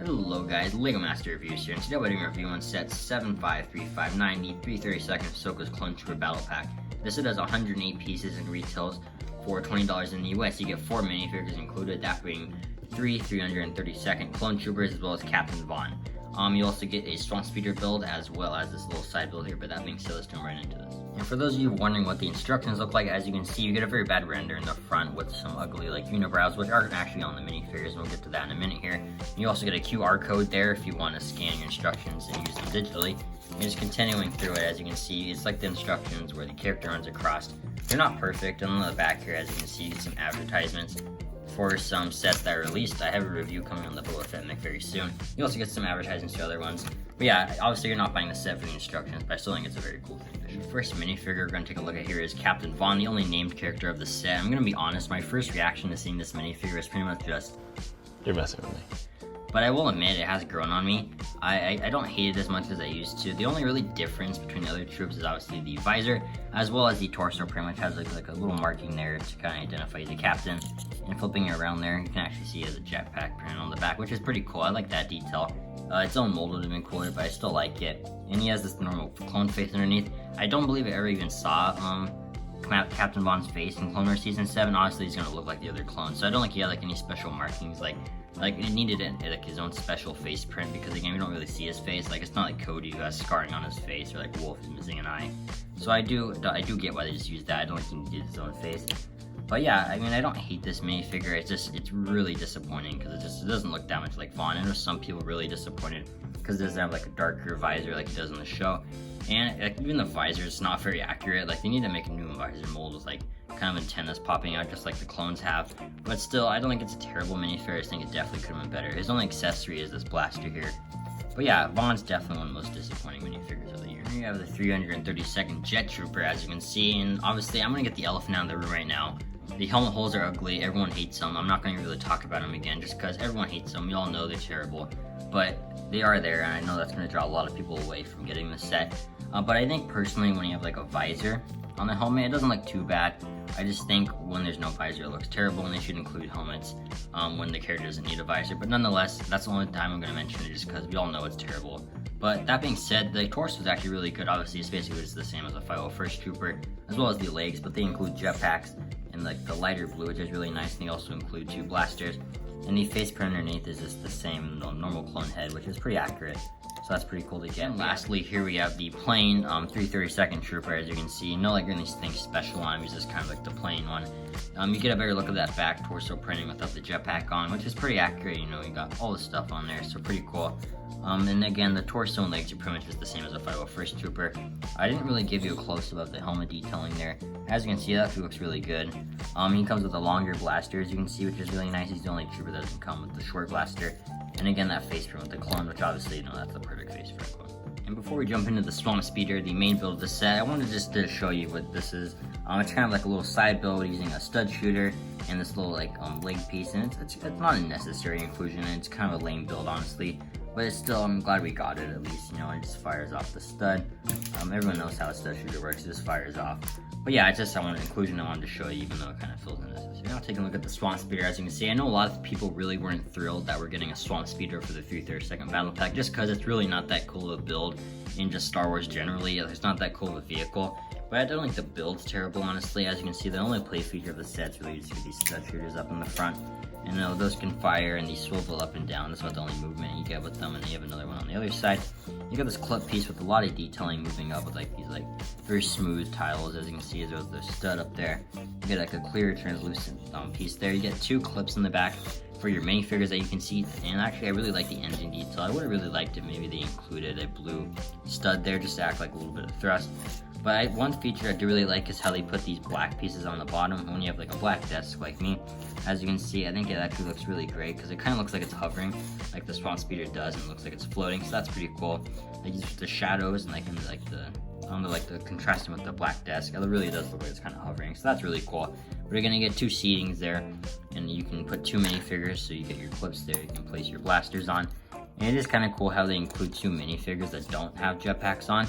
Hello guys, LEGO Master Reviews here, and today we're doing a review on set 753590 332nd Ahsoka's Clone Trooper Battle Pack. This set has 108 pieces and retails for $20 in the US. You get 4 minifigures included, that being 3 332nd Clone Troopers as well as Captain Vaughn. You also get a Swamp Speeder build as well as this little side build here, but that being said, let's jump right into this. And for those of you wondering what the instructions look like, as you can see, you get a very bad render in the front with some ugly unibrows, which aren't actually on the minifigures, and we'll get to that in a minute here. You also get a QR code there if you want to scan your instructions and use them digitally. And just continuing through it, as you can see, it's like the instructions where the character runs across. They're not perfect, and on the back here, as you can see, you get some advertisements for some sets that are released. I have a review coming on the Boba Fett mech very soon. You also get some advertisements to other ones. But yeah, obviously you're not buying the set for the instructions, but I still think it's a very cool thing. The first minifigure we're going to take a look at here is Captain Vaughn, the only named character of the set. I'm going to be honest, my first reaction to seeing this minifigure is pretty much just, you're messing with me. But I will admit it has grown on me. I don't hate it as much as I used to. The only really difference between the other troops is obviously the visor, as well as the torso pretty much has like a little marking there to kind of identify the captain. And flipping it around there, you can actually see it as a jetpack print on the back, which is pretty cool. I like that detail. Its own mold would have been cooler, but I still like it. And he has this normal clone face underneath. I don't believe I ever even saw Captain Vaughn's face in Clone Wars Season 7. Honestly, he's gonna look like the other clones, so I don't think he had any special markings. Like it needed his own special face print, because again, we don't really see his face. It's not like Cody who has scarring on his face, or Wolf is missing an eye. So I do get why they just used that. I don't think he needed his own face. But yeah, I mean, I don't hate this minifigure. It's really disappointing because it doesn't look that much like Vaughn. I know some people really disappointed because it doesn't have a darker visor like it does in the show. And even the visor is not very accurate. They need to make a new visor mold with kind of antennas popping out just like the clones have. But still, I don't think it's a terrible minifigure. I think it definitely could have been better. His only accessory is this blaster here. But yeah, Vaughn's definitely one of the most disappointing minifigures of the year. Here you have the 332nd Jet Trooper, as you can see. And obviously, I'm going to get the elephant out of the room right now. The helmet holes are ugly. Everyone hates them. I'm not going to really talk about them again just because everyone hates them. We all know they're terrible. But they are there, and I know that's going to draw a lot of people away from getting the set. But I think personally, when you have a visor on the helmet, it doesn't look too bad. I just think when there's no visor, it looks terrible, and they should include helmets when the character doesn't need a visor. But nonetheless, that's the only time I'm going to mention it, just because we all know it's terrible. But that being said, the torso is actually really good. Obviously, it's basically the same as a 501st Trooper, as well as the legs, but they include jetpacks and the lighter blue, which is really nice. And they also include 2 blasters. And the face print underneath is just the same normal clone head, which is pretty accurate. So that's pretty cool to get. And lastly, here we have the plain 332nd Trooper, as you can see. No anything special on him, he's just kind of the plain one. You get a better look at that back torso printing without the jetpack on, which is pretty accurate. You got all the stuff on there, so pretty cool. And again, the torso and legs are pretty much just the same as a 501st Trooper. I didn't really give you a close-up of the helmet detailing there. As you can see, that actually looks really good. He comes with a longer blaster, as you can see, which is really nice. He's the only trooper that doesn't come with the short blaster. And again, that face print with the clone, which obviously, that's the perfect face for a clone. And before we jump into the Swamp Speeder, the main build of the set, I wanted just to show you what this is. It's kind of a little side build using a stud shooter and this little leg piece, and it's not a necessary inclusion, and it's kind of a lame build, honestly. But it's still, I'm glad we got it at least. It just fires off the stud. Everyone knows how a stud shooter works, it just fires off. But yeah, I wanted inclusion. I wanted to show you, even though it kind of feels unnecessary. Now taking a look at the Swamp Speeder, as you can see, I know a lot of people really weren't thrilled that we're getting a Swamp Speeder for the 332nd Battle Pack, just because it's really not that cool of a build in just Star Wars generally. It's not that cool of a vehicle. But I don't think the build's terrible, honestly. As you can see, the only play feature of the set is really just get these stud shooters up in the front. And those can fire, and these swivel up and down. That's about the only movement you get with them. And then you have another one on the other side. You got this clip piece with a lot of detailing moving up with these very smooth tiles. As you can see, there's the stud up there. You get a clear translucent piece there. You get 2 clips in the back for your minifigures that you can see. And actually, I really like the engine detail. I would have really liked it maybe they included a blue stud there just to act like a little bit of thrust. But one feature I do really like is how they put these black pieces on the bottom when you have a black desk like me. As you can see, I think it actually looks really great because it kind of looks like it's hovering, like the Swamp Speeder does, and it looks like it's floating. So that's pretty cool. Just the shadows and the contrasting with the black desk, it really does look like it's kind of hovering. So that's really cool. We're gonna get 2 seatings there, and you can put 2 minifigures, so you get your clips there. You can place your blasters on, and it is kind of cool how they include 2 minifigures that don't have jetpacks on.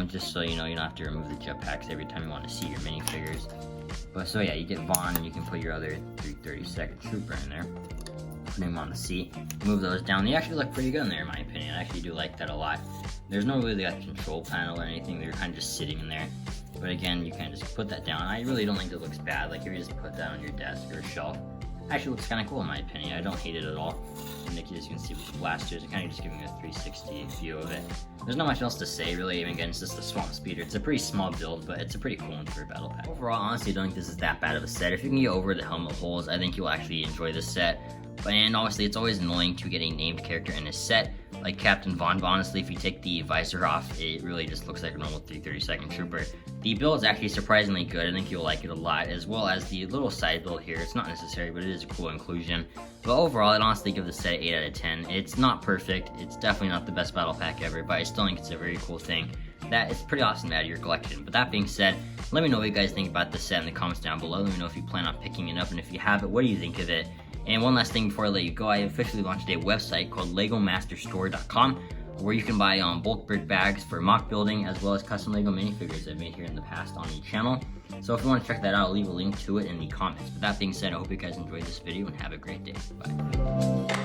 Just so you don't have to remove the jetpacks every time you want to see your minifigures. But so yeah, you get Vaughn, and you can put your other 332nd Trooper in there. put him on the seat, move those down. They actually look pretty good in there in my opinion. I actually do like that a lot. There's no really like control panel or anything, they're kind of just sitting in there. But again, you can just put that down. I really don't think it looks bad. Like if you just put that on your desk or a shelf, actually looks kind of cool in my opinion. I don't hate it at all. And as you can see with the blasters, it's kind of just giving you a 360 view of it. There's not much else to say really. Again, it's just a swamp speeder. It's a pretty small build, but it's a pretty cool one for a battle pack. Overall, honestly, I don't think this is that bad of a set. If you can get over the helmet holes, I think you'll actually enjoy this set. And obviously, it's always annoying to get a named character in a set like Captain Vaughn, but honestly, if you take the visor off, it really just looks like a normal 332nd Trooper. The build is actually surprisingly good. I think you'll like it a lot, as well as the little side build here. It's not necessary, but it is a cool inclusion. But overall, I'd honestly give the set 8 out of 10. It's not perfect. It's definitely not the best battle pack ever, but I still think it's a very cool thing that it's pretty awesome to add to your collection. But that being said, let me know what you guys think about this set in the comments down below. Let me know if you plan on picking it up, and if you have it, what do you think of it? And one last thing before I let you go, I officially launched a website called LegoMasterStore.com, where you can buy bulk brick bags for mock building, as well as custom Lego minifigures I've made here in the past on the channel. So if you want to check that out, I'll leave a link to it in the comments. But that being said, I hope you guys enjoyed this video and have a great day. Bye.